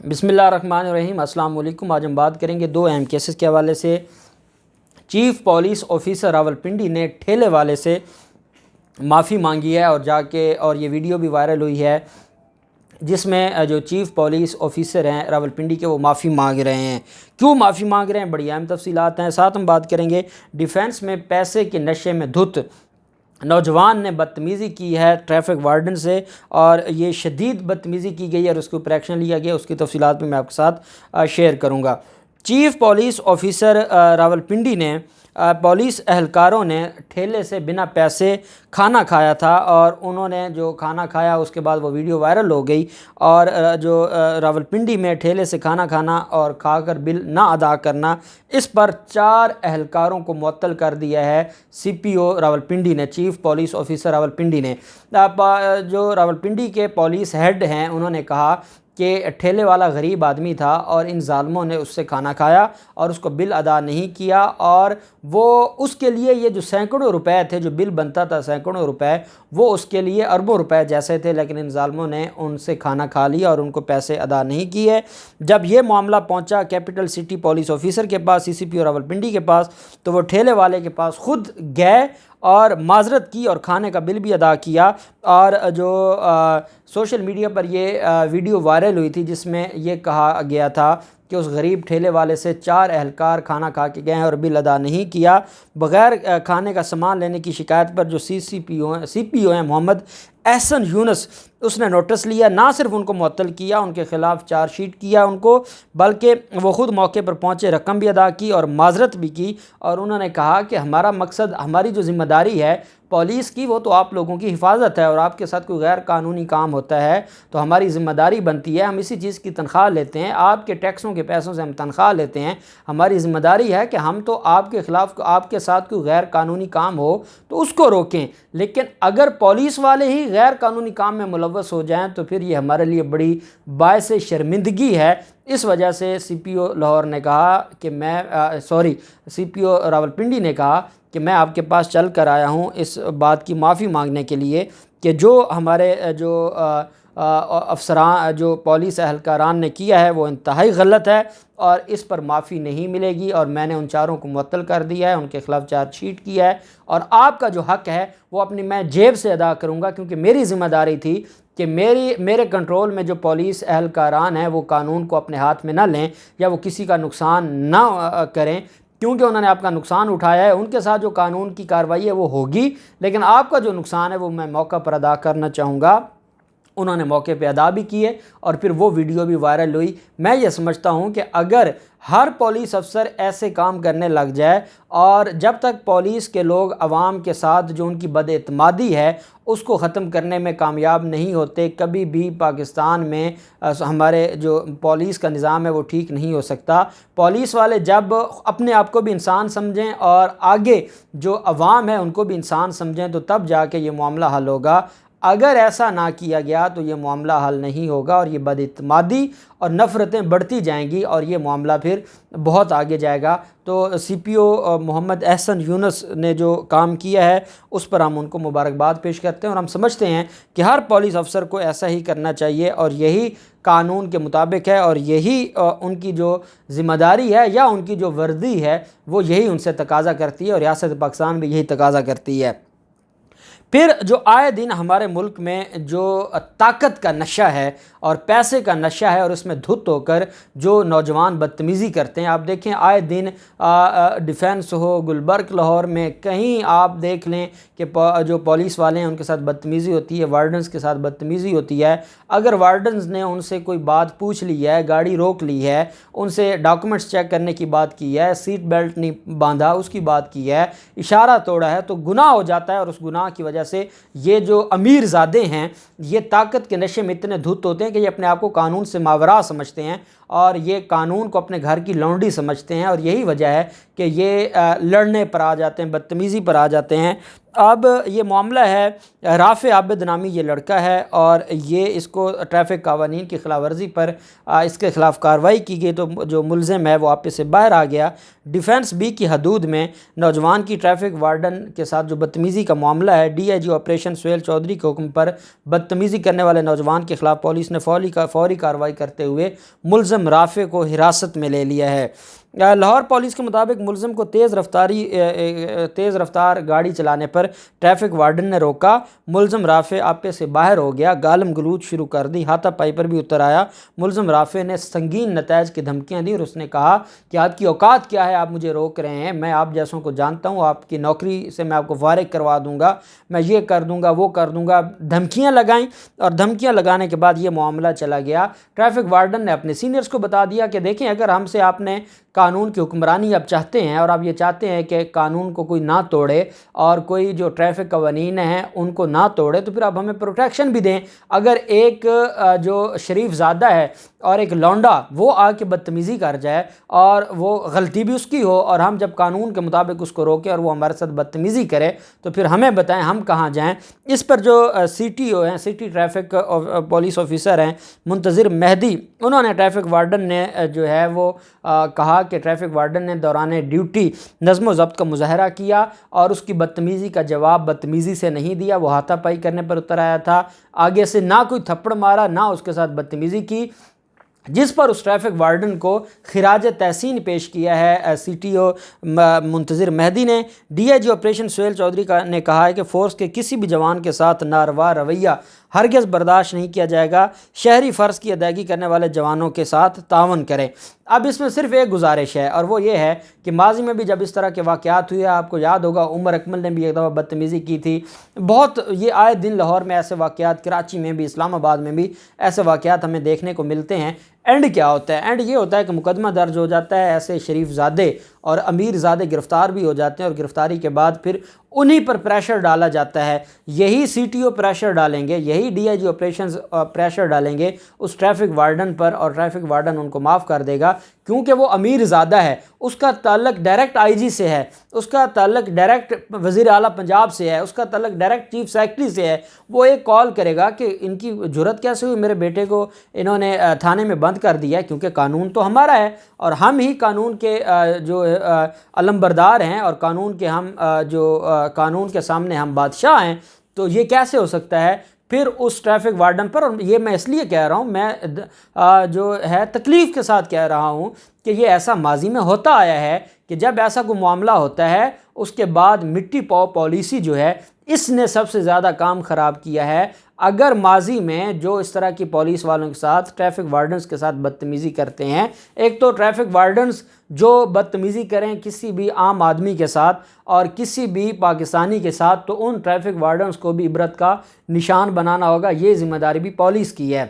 बिस्मिल्लाहिर्रहमानिर्रहीम। अस्सलाम वालेकुम। आज हम बात करेंगे दो अहम केसेस के हवाले से। चीफ़ पॉलिस ऑफिसर रावलपिंडी ने ठेले वाले से माफ़ी मांगी है और ये वीडियो भी वायरल हुई है जिसमें जो चीफ़ पॉलिस ऑफिसर हैं रावलपिंडी के वो माफ़ी मांग रहे हैं। क्यों माफ़ी मांग रहे हैं, बड़ी अहम तफसीलात हैं। साथ हम बात करेंगे डिफेंस में पैसे के नशे में धुत नौजवान ने बदतमीज़ी की है ट्रैफिक वार्डन से, और ये शदीद बदतमीज़ी की गई है और उसके ऊपर एक्शन लिया गया। उसकी तफसीलात भी मैं आपके साथ शेयर करूँगा। चीफ़ पॉलिस ऑफिसर रावलपिंडी ने पुलिस एहलकारों ने ठेले से बिना पैसे खाना खाया था, और उन्होंने जो खाना खाया उसके बाद वो वीडियो वायरल हो गई। और जो रावलपिंडी में ठेले से खाना खाना और खाकर बिल ना अदा करना, इस पर 4 एहलकारों को मुअत्तल कर दिया है सीपीओ रावलपिंडी ने, चीफ़ पॉलिस ऑफिसर रावलपिंडी ने। जो रावलपिंडी के पुलिस हेड हैं उन्होंने कहा कि ठेले वाला गरीब आदमी था और इन ज़ालिमों ने उससे खाना खाया और उसको बिल अदा नहीं किया, और वो उसके लिए ये जो सैकड़ों रुपए थे, जो बिल बनता था सैकड़ों रुपए, वो उसके लिए अरबों रुपए जैसे थे, लेकिन इन ज़ालिमों ने उनसे खाना खा लिया और उनको पैसे अदा नहीं किए। जब ये मामला पहुंचा कैपिटल सिटी पुलिस ऑफिसर के पास, सीसीपीओ रावलपिंडी के पास, तो वो ठेले वाले के पास खुद गए और माजरत की और खाने का बिल भी अदा किया। और जो सोशल मीडिया पर ये वीडियो वायरल हुई थी जिसमें ये कहा गया था कि उस गरीब ठेले वाले से 4 एहलकार खाना खा के गए हैं और बिल अदा नहीं किया। बग़ैर खाने का सामान लेने की शिकायत पर जो सीपीओ हैं मोहम्मद एहसन यूनुस, उसने नोटिस लिया। ना सिर्फ उनको मुअत्तल किया, उनके ख़िलाफ़ चार्जशीट किया उनको, बल्कि वो ख़ुद मौके पर पहुँचे, रकम भी अदा की और माजरत भी की। और उन्होंने कहा कि हमारा मकसद, हमारी जो ज़िम्मेदारी है पुलिस की, वो तो आप लोगों की हिफाजत है, और आपके साथ कोई गैर कानूनी काम होता है तो हमारी ज़िम्मेदारी बनती है। हम इसी चीज़ की तनख्वाह लेते हैं, आपके टैक्सों के पैसों से हम तनख्वाह लेते हैं। हमारी ज़िम्मेदारी है कि हम तो आपके ख़िलाफ़, आपके साथ कोई गैर कानूनी काम हो तो उसको रोकें। लेकिन अगर पुलिस वाले ही गैर कानूनी काम में मुलव्वस हो जाएं तो फिर ये हमारे लिए बड़ी बायस शर्मिंदगी है। इस वजह से सीपीओ लाहौर ने कहा कि सीपीओ रावलपिंडी ने कहा कि मैं आपके पास चल कर आया हूँ इस बात की माफ़ी मांगने के लिए कि जो हमारे जो अफसरान, जो पुलिस एहलकारान ने किया है वो इंतहाई गलत है और इस पर माफ़ी नहीं मिलेगी। और मैंने उन 4 को मुअत्तल कर दिया है, उनके ख़िलाफ़ चार्जशीट किया है, और आपका जो हक़ है वो अपनी मैं जेब से अदा करूँगा, क्योंकि मेरी ज़िम्मेदारी थी कि मेरे कंट्रोल में जो पुलिस एहलकारान हैं वो कानून को अपने हाथ में ना लें या वो किसी का नुकसान ना करें, क्योंकि उन्होंने आपका नुकसान उठाया है। उनके साथ जो कानून की कार्रवाई है वो होगी, लेकिन आपका जो नुकसान है वो मैं मौका पर अदा करना चाहूँगा। उन्होंने मौके पे अदा भी किए और फिर वो वीडियो भी वायरल हुई। मैं ये समझता हूँ कि अगर हर पुलिस अफसर ऐसे काम करने लग जाए, और जब तक पुलिस के लोग आवाम के साथ जो उनकी बदएतमादी है उसको ख़त्म करने में कामयाब नहीं होते, कभी भी पाकिस्तान में हमारे जो पुलिस का निज़ाम है वो ठीक नहीं हो सकता। पुलिस वाले जब अपने आप को भी इंसान समझें और आगे जो अवाम है उनको भी इंसान समझें तो तब जाके ये मामला हल होगा। अगर ऐसा ना किया गया तो ये मामला हल नहीं होगा और ये बदइत्मादी और नफ़रतें बढ़ती जाएंगी और ये मामला फिर बहुत आगे जाएगा। तो सीपीओ मोहम्मद एहसन यूनुस ने जो काम किया है उस पर हम उनको मुबारकबाद पेश करते हैं, और हम समझते हैं कि हर पुलिस अफसर को ऐसा ही करना चाहिए और यही कानून के मुताबिक है, और यही उनकी जो ज़िम्मेदारी है या उनकी जो वर्दी है वो यही उनसे तकाज़ा करती है, और रियासत पाकिस्तान भी यही तकाज़ा करती है। फिर जो आए दिन हमारे मुल्क में जो ताकत का नशा है और पैसे का नशा है और उसमें धुत होकर जो नौजवान बदतमीज़ी करते हैं, आप देखें आए दिन डिफेंस हो, गुलबर्ग लाहौर में कहीं आप देख लें कि जो पुलिस वाले हैं उनके साथ बदतमीज़ी होती है, वार्डन्स के साथ बदतमीज़ी होती है। अगर वार्डन्स ने उनसे कोई बात पूछ ली है, गाड़ी रोक ली है, उनसे डॉक्यूमेंट्स चेक करने की बात की है, सीट बेल्ट नहीं बांधा उसकी बात की है, इशारा तोड़ा है, तो गुनाह हो जाता है। और उस गुनाह की वजह से ये जो अमीर ज़ादे हैं ये ताकत के नशे में इतने धुत होते हैं कि ये अपने आप को कानून से मावरा समझते हैं और ये कानून को अपने घर की लौंडी समझते हैं, और यही वजह है कि ये लड़ने पर आ जाते हैं, बदतमीज़ी पर आ जाते हैं। اب یہ معاملہ ہے، رافع عابد نامی یہ لڑکا ہے اور یہ اس کو ٹریفک قوانین کی خلاف ورزی پر اس کے خلاف کارروائی کی گئی، تو جو ملزم ہے وہ آپے سے باہر آ گیا۔ ڈیفنس بی کی حدود میں نوجوان کی ٹریفک وارڈن کے ساتھ جو بدتمیزی کا معاملہ ہے، D I G operation Sohail Chaudhry کے حکم پر بدتمیزی کرنے والے نوجوان کے خلاف پولیس نے فوری کارروائی کرتے ہوئے ملزم رافع کو حراست میں لے لیا ہے۔ لاہور پولیس کے مطابق ملزم کو تیز رفتار گاڑی چلانے پر ٹریفک وارڈن نے روکا۔ ملزم رافع آپے سے باہر ہو گیا، گالم گلوچ شروع کر دی، ہاتھا پائی پر بھی اتر آیا۔ ملزم رافع نے سنگین نتائج کی دھمکیاں دی اور اس نے کہا کہ آپ کی اوقات کیا ہے، آپ مجھے روک رہے ہیں، میں آپ جیسوں کو جانتا ہوں، آپ کی نوکری سے میں آپ کو فارغ کروا دوں گا، میں یہ کر دوں گا وہ کر دوں گا، دھمکیاں لگائیں۔ اور دھمکیاں لگانے کے بعد یہ معاملہ چلا گیا۔ ٹریفک وارڈن نے اپنے سینئرز کو بتا دیا کہ دیکھیں اگر ہم سے آپ نے قانون کی حکمرانی اب چاہتے ہیں اور آپ یہ چاہتے ہیں کہ قانون کو کوئی نہ توڑے اور کوئی جو ٹریفک قوانین ہیں ان کو نہ توڑے، تو پھر آپ ہمیں پروٹیکشن بھی دیں۔ اگر ایک جو شریف زادہ ہے اور ایک لونڈا وہ آ کے بدتمیزی کر جائے اور وہ غلطی بھی اس کی ہو اور ہم جب قانون کے مطابق اس کو روکیں اور وہ ہمارے ساتھ بدتمیزی کرے تو پھر ہمیں بتائیں ہم کہاں جائیں۔ اس پر جو سی ٹی او ہیں، سٹی ٹریفک پولیس آفیسر ہیں منتظر مہدی، انہوں نے ٹریفک وارڈن نے جو ہے وہ کہا کہ ٹریفک وارڈن نے دوران ڈیوٹی نظم و ضبط کا مظاہرہ کیا اور اس کی بدتمیزی کا جواب بدتمیزی سے نہیں دیا، وہ ہاتھا پائی کرنے پر اتر آیا تھا، آگے سے نہ کوئی تھپڑ مارا نہ اس کے ساتھ بدتمیزی کی، جس پر اس ٹریفک وارڈن کو خراج تحسین پیش کیا ہے C T O Muntazir Mehdi نے۔ D I G operation Sohail Chaudhry نے کہا ہے کہ فورس کے کسی بھی جوان کے ساتھ ناروا رویہ ہرگز برداشت نہیں کیا جائے گا، شہری فرض کی ادائیگی کرنے والے جوانوں کے ساتھ تعاون کریں۔ اب اس میں صرف ایک گزارش ہے اور وہ یہ ہے کہ ماضی میں بھی جب اس طرح کے واقعات ہوئے، آپ کو یاد ہوگا عمر اکمل نے بھی ایک دفعہ بدتمیزی کی تھی، بہت یہ آئے دن لاہور میں ایسے واقعات، کراچی میں بھی، اسلام آباد میں بھی ایسے واقعات ہمیں دیکھنے کو ملتے ہیں۔ اینڈ کیا ہوتا ہے؟ اینڈ یہ ہوتا ہے کہ مقدمہ درج ہو جاتا ہے، ایسے شریف زادے اور امیر زادے گرفتار بھی ہو جاتے ہیں اور گرفتاری کے بعد پھر انہی پر پریشر ڈالا جاتا ہے، یہی سی ٹی او پریشر ڈالیں گے، یہی D I G operations pressure ڈالیں گے اس ٹریفک وارڈن پر اور ٹریفک وارڈن ان کو معاف کر دے گا کیونکہ وہ امیر زادہ ہے، اس کا تعلق ڈائریکٹ آئی جی سے ہے، اس کا تعلق ڈائریکٹ وزیر اعلیٰ پنجاب سے ہے، اس کا تعلق ڈائریکٹ چیف سیکرٹری سے ہے۔ وہ ایک کال کرے گا کہ ان کی جرت کیسے ہوئی، میرے بیٹے کو انہوں نے تھانے میں بند کر دیا، کیونکہ قانون تو ہمارا ہے اور ہم ہی قانون کے جو علمبردار ہیں اور قانون کے ہم جو قانون کے سامنے ہم بادشاہ ہیں، تو یہ کیسے ہو سکتا ہے؟ پھر اس ٹریفک وارڈن پر، اور یہ میں اس لیے کہہ رہا ہوں، میں جو ہے تکلیف کے ساتھ کہہ رہا ہوں کہ یہ ایسا ماضی میں ہوتا آیا ہے کہ جب ایسا کوئی معاملہ ہوتا ہے اس کے بعد مٹی پاؤ پالیسی جو ہے اس نے سب سے زیادہ کام خراب کیا ہے۔ اگر ماضی میں جو اس طرح کی پولیس والوں کے ساتھ ٹریفک وارڈنز کے ساتھ بدتمیزی کرتے ہیں، ایک تو ٹریفک وارڈنز جو بدتمیزی کریں کسی بھی عام آدمی کے ساتھ اور کسی بھی پاکستانی کے ساتھ، تو ان ٹریفک وارڈنز کو بھی عبرت کا نشان بنانا ہوگا، یہ ذمہ داری بھی پولیس کی ہے۔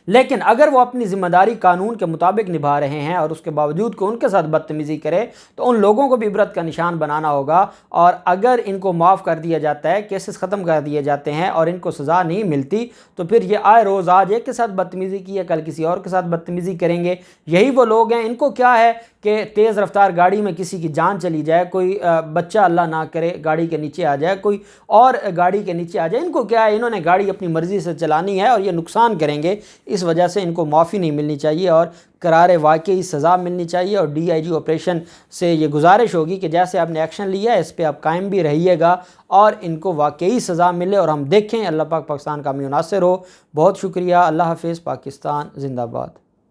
لیکن اگر وہ اپنی ذمہ داری قانون کے مطابق نبھا رہے ہیں اور اس کے باوجود کہ ان کے ساتھ بدتمیزی کرے، تو ان لوگوں کو بھی عبرت کا نشان بنانا ہوگا۔ اور اگر ان کو معاف کر دیا جاتا ہے، کیسز ختم کر دیے جاتے ہیں اور ان کو سزا نہیں ملتی، تو پھر یہ آئے روز آج ایک کے ساتھ بدتمیزی کی ہے، کل کسی اور کے ساتھ بدتمیزی کریں گے۔ یہی وہ لوگ ہیں، ان کو کیا ہے کہ تیز رفتار گاڑی میں کسی کی جان چلی جائے، کوئی بچہ اللہ نہ کرے گاڑی کے نیچے آ جائے، کوئی اور گاڑی کے نیچے آ جائے، ان کو کیا ہے، انہوں نے گاڑی اپنی مرضی سے چلانی ہے اور یہ نقصان کریں گے، اس وجہ سے ان کو معافی نہیں ملنی چاہیے اور قرار واقعی سزا ملنی چاہیے۔ اور ڈی آئی جی آپریشن سے یہ گزارش ہوگی کہ جیسے آپ نے ایکشن لیا ہے اس پہ آپ قائم بھی رہیے گا اور ان کو واقعی سزا ملے اور ہم دیکھیں۔ اللہ پاک پاکستان کا حامی و ناصر ہو۔ بہت شکریہ، اللہ حافظ، پاکستان زندہ باد۔